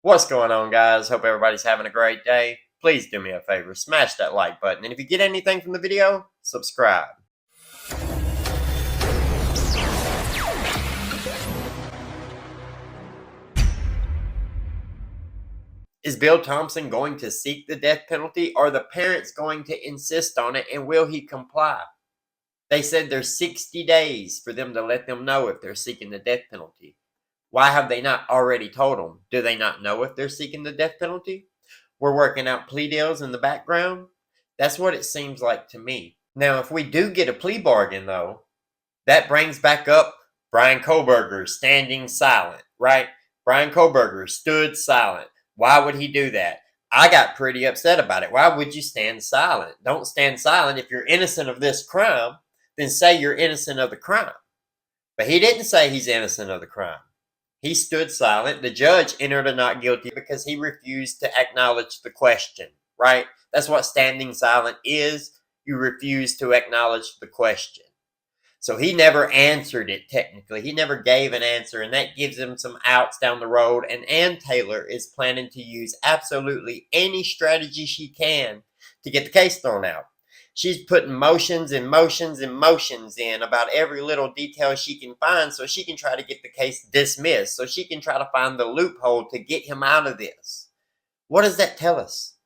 What's going on, guys? Hope everybody's having a great day. Please do me a favor, smash that like button, and if you get anything from the video, subscribe. Is Bill Thompson going to seek the death penalty? Are the parents going to insist on it, and will he comply? They said there's 60 days for them to let them know if they're seeking the death penalty. Why have they not already told them? Do they not know if they're seeking the death penalty? We're working out plea deals in the background? That's what it seems like to me. Now, if we do get a plea bargain, though, that brings back up Bryan Kohberger standing silent, right? Bryan Kohberger stood silent. Why would he do that? I got pretty upset about it. Why would you stand silent? Don't stand silent. If you're innocent of this crime, then say you're innocent of the crime. But he didn't say he's innocent of the crime. He stood silent. The judge entered a not guilty because he refused to acknowledge the question, right? That's what standing silent is. You refuse to acknowledge the question. So he never answered it technically. He never gave an answer, and that gives him some outs down the road. And Ann Taylor is planning to use absolutely any strategy she can to get the case thrown out. She's putting motions and motions and motions in about every little detail she can find so she can try to get the case dismissed, so she can try to find the loophole to get him out of this. What does that tell us?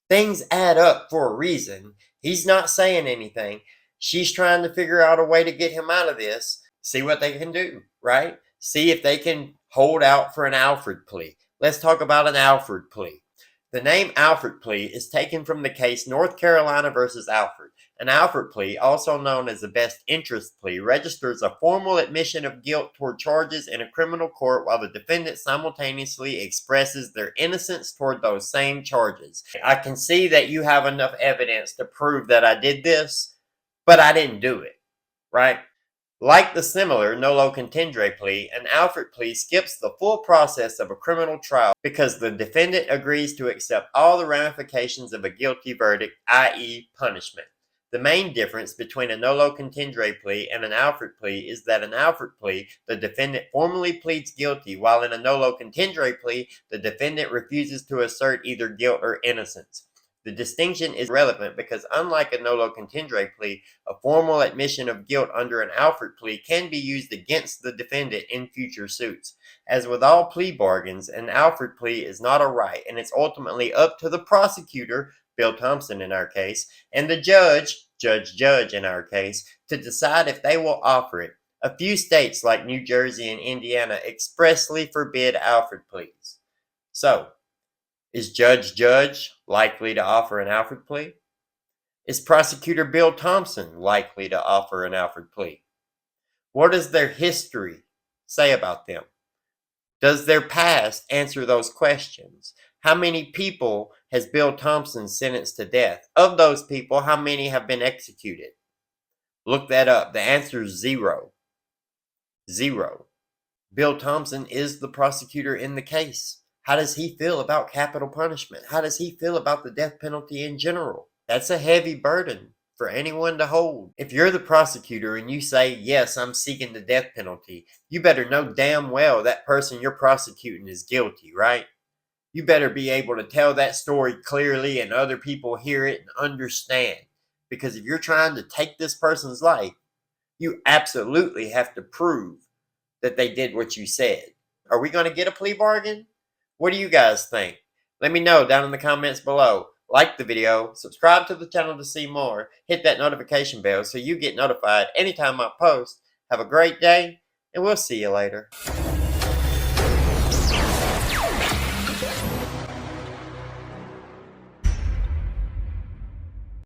Things add up for a reason. He's not saying anything. She's trying to figure out a way to get him out of this, see what they can do, right? See if they can hold out for an Alford plea. Let's talk about an Alford plea. The name Alford Plea is taken from the case North Carolina versus Alford. An Alford plea, also known as a best interest plea, registers a formal admission of guilt toward charges in a criminal court while the defendant simultaneously expresses their innocence toward those same charges. I can see that you have enough evidence to prove that I did this, but I didn't do it, right? Like the similar nolo contendere plea, an Alford plea skips the full process of a criminal trial because the defendant agrees to accept all the ramifications of a guilty verdict, i.e. punishment. The main difference between a nolo contendere plea and an Alford plea is that in an Alford plea, the defendant formally pleads guilty, while in a nolo contendere plea, the defendant refuses to assert either guilt or innocence. The distinction is relevant because unlike a nolo contendere plea, a formal admission of guilt under an Alford plea can be used against the defendant in future suits. As with all plea bargains, an Alford plea is not a right, and it's ultimately up to the prosecutor, Bill Thompson in our case, and the judge in our case, to decide if they will offer it. A few states like New Jersey and Indiana expressly forbid Alford pleas. So, is Judge likely to offer an Alford plea? Is Prosecutor Bill Thompson likely to offer an Alford plea? What does their history say about them? Does their past answer those questions? How many people has Bill Thompson sentenced to death? Of those people, how many have been executed? Look that up. The answer is 0. 0. Bill Thompson is the prosecutor in the case. How does he feel about capital punishment? How does he feel about the death penalty in general? That's a heavy burden for anyone to hold. If you're the prosecutor and you say, yes, I'm seeking the death penalty, you better know damn well that person you're prosecuting is guilty, right? You better be able to tell that story clearly and other people hear it and understand. Because if you're trying to take this person's life, you absolutely have to prove that they did what you said. Are we going to get a plea bargain? What do you guys think? Let me know down in the comments below. Like the video, subscribe to the channel to see more, hit that notification bell so you get notified anytime I post. Have a great day, and we'll see you later.